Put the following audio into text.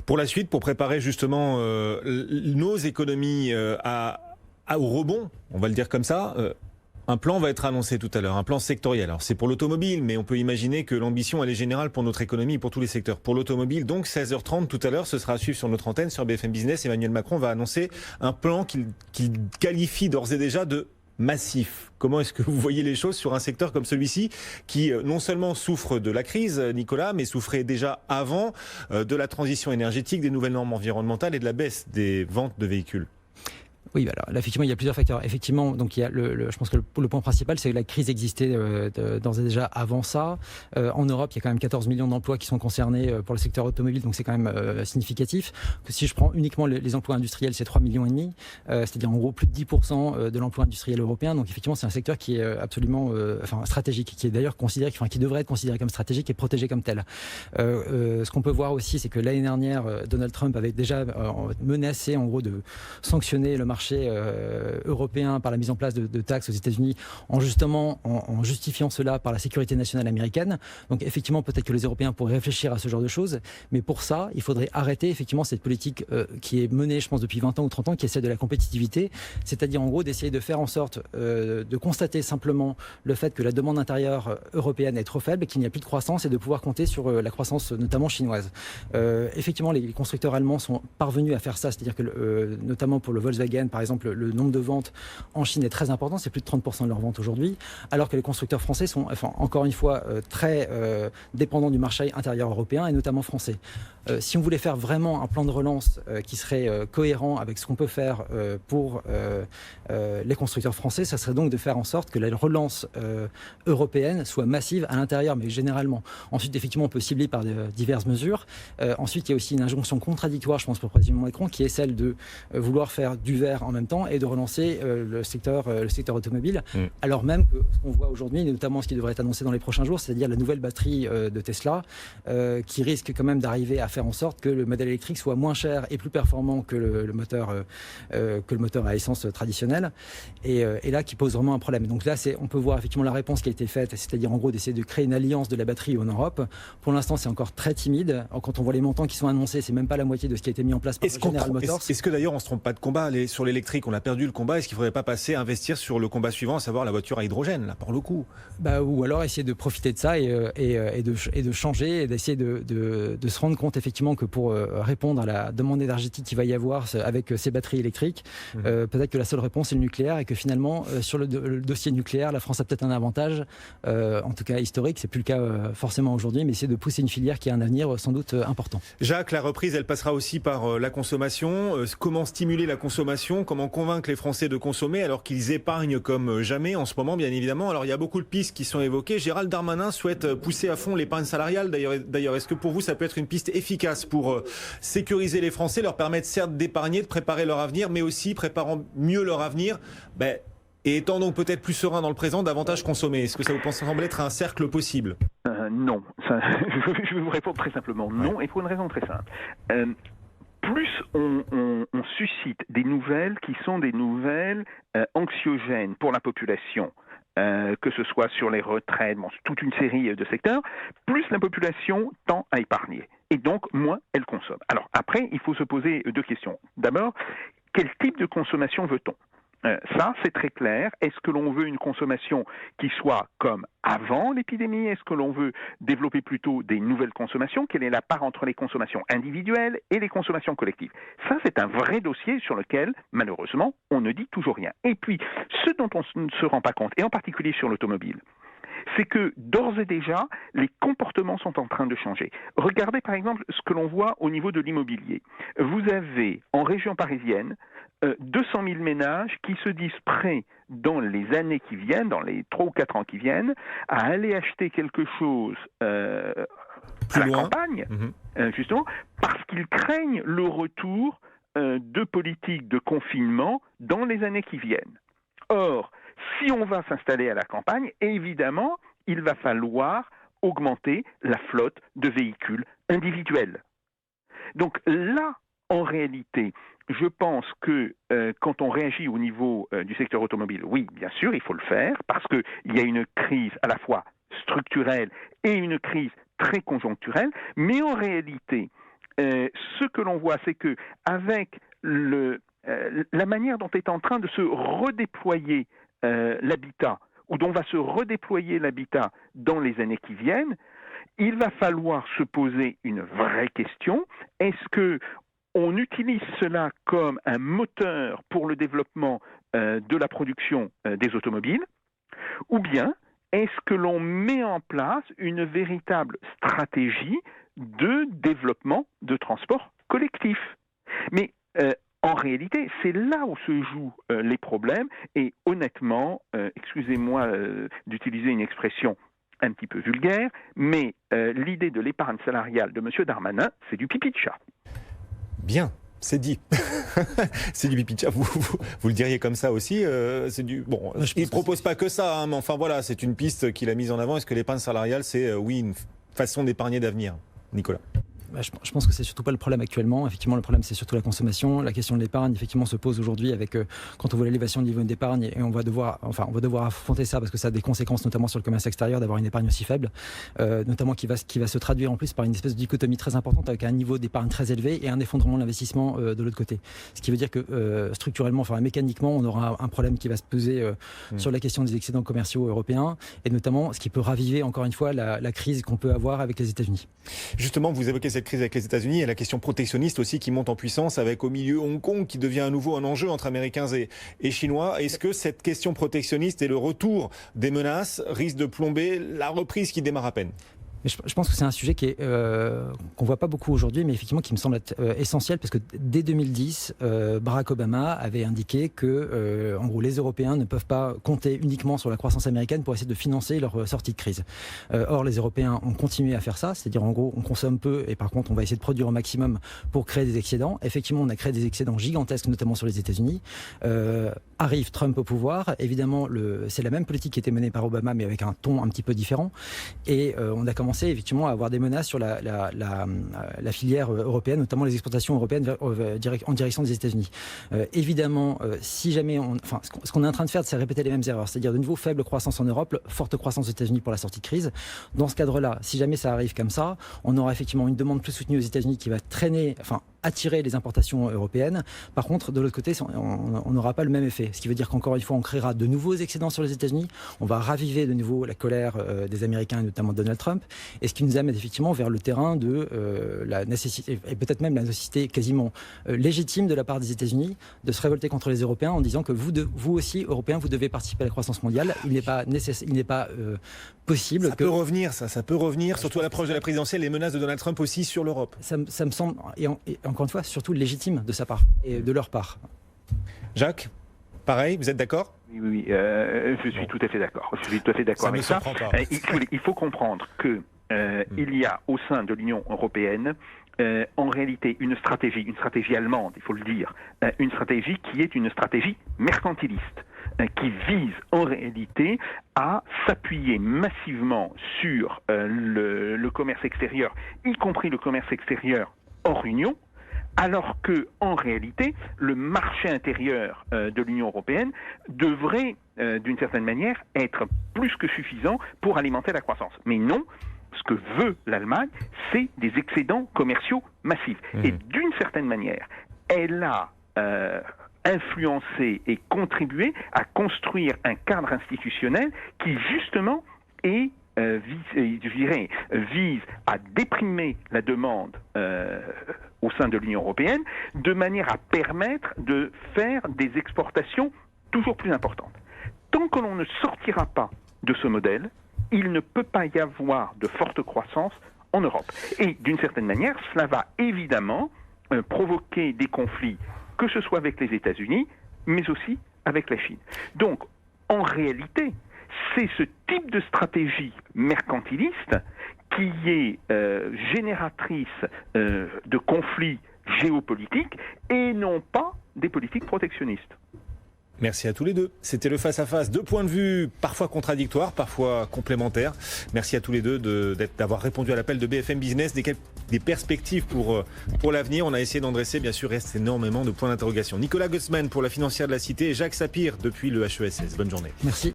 Pour la suite, pour préparer justement nos économies au rebond, on va le dire comme ça, un plan va être annoncé tout à l'heure, un plan sectoriel. Alors c'est pour l'automobile, mais on peut imaginer que l'ambition elle est générale pour notre économie et pour tous les secteurs. Pour l'automobile, donc 16h30 tout à l'heure, ce sera à suivre sur notre antenne, sur BFM Business. Emmanuel Macron va annoncer un plan qu'il qualifie d'ores et déjà de massif. Comment est-ce que vous voyez les choses sur un secteur comme celui-ci qui non seulement souffre de la crise, Nicolas, mais souffrait déjà avant de la transition énergétique, des nouvelles normes environnementales et de la baisse des ventes de véhicules? Oui, alors là, effectivement, il y a plusieurs facteurs. Effectivement, donc il y a je pense que le point principal, c'est que la crise existait d'ores et déjà avant ça. En Europe, il y a quand même 14 millions d'emplois qui sont concernés pour le secteur automobile, donc c'est quand même significatif. Que si je prends uniquement les emplois industriels, c'est 3,5 millions, c'est-à-dire en gros plus de 10% de l'emploi industriel européen. Donc effectivement, c'est un secteur qui est absolument stratégique, qui est d'ailleurs considéré, qui devrait être considéré comme stratégique et protégé comme tel. Ce qu'on peut voir aussi, c'est que l'année dernière, Donald Trump avait déjà menacé en gros de sanctionner le marché européen par la mise en place de taxes aux États-Unis en justifiant cela par la sécurité nationale américaine. Donc effectivement, peut-être que les Européens pourraient réfléchir à ce genre de choses, mais pour ça, il faudrait arrêter effectivement cette politique qui est menée, je pense, depuis 20 ans ou 30 ans, qui est celle de la compétitivité, c'est-à-dire en gros d'essayer de faire en sorte de constater simplement le fait que la demande intérieure européenne est trop faible, qu'il n'y a plus de croissance et de pouvoir compter sur la croissance notamment chinoise. Effectivement, les constructeurs allemands sont parvenus à faire ça, c'est-à-dire que notamment pour le Volkswagen, par exemple, le nombre de ventes en Chine est très important, c'est plus de 30% de leurs ventes aujourd'hui, alors que les constructeurs français sont, encore une fois, très dépendants du marché intérieur européen et notamment français. Si on voulait faire vraiment un plan de relance qui serait cohérent avec ce qu'on peut faire pour les constructeurs français, ça serait donc de faire en sorte que la relance européenne soit massive à l'intérieur, mais généralement. Ensuite, effectivement, on peut cibler par diverses mesures. Ensuite, il y a aussi une injonction contradictoire, je pense, pour le président Macron, qui est celle de vouloir faire du vert en même temps et de relancer le secteur automobile, alors même que ce qu'on voit aujourd'hui, notamment ce qui devrait être annoncé dans les prochains jours, c'est-à-dire la nouvelle batterie de Tesla, qui risque quand même d'arriver à faire en sorte que le modèle électrique soit moins cher et plus performant que le moteur à essence traditionnel, et là qui pose vraiment un problème. Donc là, on peut voir effectivement la réponse qui a été faite, c'est-à-dire en gros d'essayer de créer une alliance de la batterie en Europe. Pour l'instant, c'est encore très timide. Quand on voit les montants qui sont annoncés, c'est même pas la moitié de ce qui a été mis en place par General Motors. Est-ce que d'ailleurs on se trompe pas de combat sur l'électrique, on a perdu le combat, est-ce qu'il ne faudrait pas investir sur le combat suivant, à savoir la voiture à hydrogène, là, pour le coup? Ou alors essayer de profiter de ça et de changer, et d'essayer de se rendre compte effectivement que pour répondre à la demande énergétique qu'il va y avoir avec ces batteries électriques, peut-être que la seule réponse est le nucléaire, et que finalement, sur le dossier nucléaire, la France a peut-être un avantage, en tout cas historique, c'est plus le cas forcément aujourd'hui, mais c'est de pousser une filière qui a un avenir sans doute important. Jacques, la reprise, elle passera aussi par la consommation. Comment stimuler la consommation? Comment convaincre les Français de consommer alors qu'ils épargnent comme jamais en ce moment, bien évidemment? Alors il y a beaucoup de pistes qui sont évoquées. Gérald Darmanin souhaite pousser à fond l'épargne salariale. D'ailleurs, est-ce que pour vous ça peut être une piste efficace pour sécuriser les Français, leur permettre certes d'épargner, de préparer leur avenir, mais aussi préparant mieux leur avenir, et étant donc peut-être plus serein dans le présent, davantage consommer? Est-ce que ça vous semble être un cercle possible? Non. Je vais vous répondre très simplement non, et pour une raison très simple. Plus on suscite des nouvelles qui sont des nouvelles anxiogènes pour la population, que ce soit sur les retraites, toute une série de secteurs, plus la population tend à épargner. Et donc, moins elle consomme. Alors après, il faut se poser deux questions. D'abord, quel type de consommation veut-on ? Ça, c'est très clair. Est-ce que l'on veut une consommation qui soit comme avant l'épidémie? Est-ce que l'on veut développer plutôt des nouvelles consommations? Quelle est la part entre les consommations individuelles et les consommations collectives? Ça, c'est un vrai dossier sur lequel, malheureusement, on ne dit toujours rien. Et puis, ce dont on ne se rend pas compte, et en particulier sur l'automobile, c'est que d'ores et déjà, les comportements sont en train de changer. Regardez par exemple ce que l'on voit au niveau de l'immobilier. Vous avez en région parisienne 200 000 ménages qui se disent prêts dans les années qui viennent, dans les 3 ou 4 ans qui viennent, à aller acheter quelque chose à la campagne, justement, parce qu'ils craignent le retour de politiques de confinement dans les années qui viennent. Or, si on va s'installer à la campagne, évidemment, il va falloir augmenter la flotte de véhicules individuels. Donc là, en réalité, je pense que quand on réagit au niveau du secteur automobile, oui, bien sûr, il faut le faire, parce qu'il y a une crise à la fois structurelle et une crise très conjoncturelle, mais en réalité, ce que l'on voit, c'est que avec la manière dont est en train de se redéployer l'habitat, ou dont va se redéployer l'habitat dans les années qui viennent, il va falloir se poser une vraie question. Est-ce que on utilise cela comme un moteur pour le développement de la production des automobiles, ou bien est-ce que l'on met en place une véritable stratégie de développement de transport collectif? Mais en réalité, c'est là où se jouent les problèmes, et honnêtement, excusez-moi d'utiliser une expression un petit peu vulgaire, mais l'idée de l'épargne salariale de M. Darmanin, c'est du pipi de chat. Bien, c'est dit. C'est du pipi de chat. Vous le diriez comme ça aussi. C'est du. Bon, il ne propose pas que ça, hein, mais enfin voilà, c'est une piste qu'il a mise en avant. Est-ce que l'épargne salariale, c'est oui une façon d'épargner d'avenir, Nicolas? Je pense que c'est surtout pas le problème actuellement. Effectivement, le problème c'est surtout la consommation. La question de l'épargne, effectivement, se pose aujourd'hui avec quand on voit l'élévation du niveau d'épargne, et on va devoir affronter ça parce que ça a des conséquences, notamment sur le commerce extérieur, d'avoir une épargne aussi faible, notamment qui va se traduire en plus par une espèce de dichotomie très importante avec un niveau d'épargne très élevé et un effondrement de l'investissement de l'autre côté. Ce qui veut dire que structurellement, mécaniquement, on aura un problème qui va se poser sur la question des excédents commerciaux européens, et notamment ce qui peut raviver encore une fois la crise qu'on peut avoir avec les États-Unis. Justement, vous évoquez cette crise avec les États-Unis et la question protectionniste aussi qui monte en puissance, avec au milieu Hong Kong qui devient à nouveau un enjeu entre Américains et Chinois. Est-ce que cette question protectionniste et le retour des menaces risquent de plomber la reprise qui démarre à peine? Mais je pense que c'est un sujet qu'on voit pas beaucoup aujourd'hui, mais effectivement qui me semble être essentiel, parce que dès 2010, Barack Obama avait indiqué que, en gros, les Européens ne peuvent pas compter uniquement sur la croissance américaine pour essayer de financer leur sortie de crise. Or, les Européens ont continué à faire ça, c'est-à-dire en gros, on consomme peu et par contre, on va essayer de produire au maximum pour créer des excédents. Effectivement, on a créé des excédents gigantesques, notamment sur les États-Unis. Arrive Trump au pouvoir, évidemment, c'est la même politique qui était menée par Obama, mais avec un ton un petit peu différent. Et on a commencé effectivement à avoir des menaces sur la filière européenne, notamment les exportations européennes en direction des États-Unis. Évidemment, si jamais ce qu'on est en train de faire, c'est répéter les mêmes erreurs, c'est-à-dire de nouveau faible croissance en Europe, forte croissance aux États-Unis pour la sortie de crise. Dans ce cadre-là, si jamais ça arrive comme ça, on aura effectivement une demande plus soutenue aux États-Unis qui va attirer les importations européennes. Par contre, de l'autre côté, on n'aura pas le même effet. Ce qui veut dire qu'encore une fois, on créera de nouveaux excédents sur les États-Unis. On va raviver de nouveau la colère des Américains, et notamment de Donald Trump. Et ce qui nous amène effectivement vers le terrain de la nécessité, et peut-être même la nécessité quasiment légitime de la part des États-Unis de se révolter contre les Européens en disant que vous aussi, Européens, vous devez participer à la croissance mondiale. Il n'est pas possible. Peut revenir, ça peut revenir, surtout à l'approche de la présidentielle, les menaces de Donald Trump aussi sur l'Europe. Ça me semble, et encore une fois, surtout légitime de sa part et de leur part. Jacques, pareil, vous êtes d'accord? Oui, je suis tout à fait d'accord. Je suis tout à fait d'accord avec ça. Il faut comprendre que il y a au sein de l'Union européenne en réalité une stratégie allemande, il faut le dire, une stratégie qui est une stratégie mercantiliste, qui vise en réalité à s'appuyer massivement sur le commerce extérieur, y compris le commerce extérieur hors Union, alors que en réalité, le marché intérieur de l'Union européenne devrait, d'une certaine manière, être plus que suffisant pour alimenter la croissance. Mais non, ce que veut l'Allemagne, c'est des excédents commerciaux massifs. Et d'une certaine manière, elle a influencé et contribué à construire un cadre institutionnel qui, justement, vise à déprimer la demande au sein de l'Union européenne, de manière à permettre de faire des exportations toujours plus importantes. Tant que l'on ne sortira pas de ce modèle, il ne peut pas y avoir de forte croissance en Europe. Et d'une certaine manière, cela va évidemment provoquer des conflits, que ce soit avec les États-Unis, mais aussi avec la Chine. Donc, en réalité, c'est ce type de stratégie mercantiliste qui est génératrice de conflits géopolitiques et non pas des politiques protectionnistes. Merci à tous les deux. C'était le face-à-face. Deux points de vue parfois contradictoires, parfois complémentaires. Merci à tous les deux d'avoir répondu à l'appel de BFM Business, des perspectives pour l'avenir. On a essayé d'en dresser, bien sûr, reste énormément de points d'interrogation. Nicolas Gutzmann pour la financière de la Cité et Jacques Sapir depuis le HESS. Bonne journée. Merci.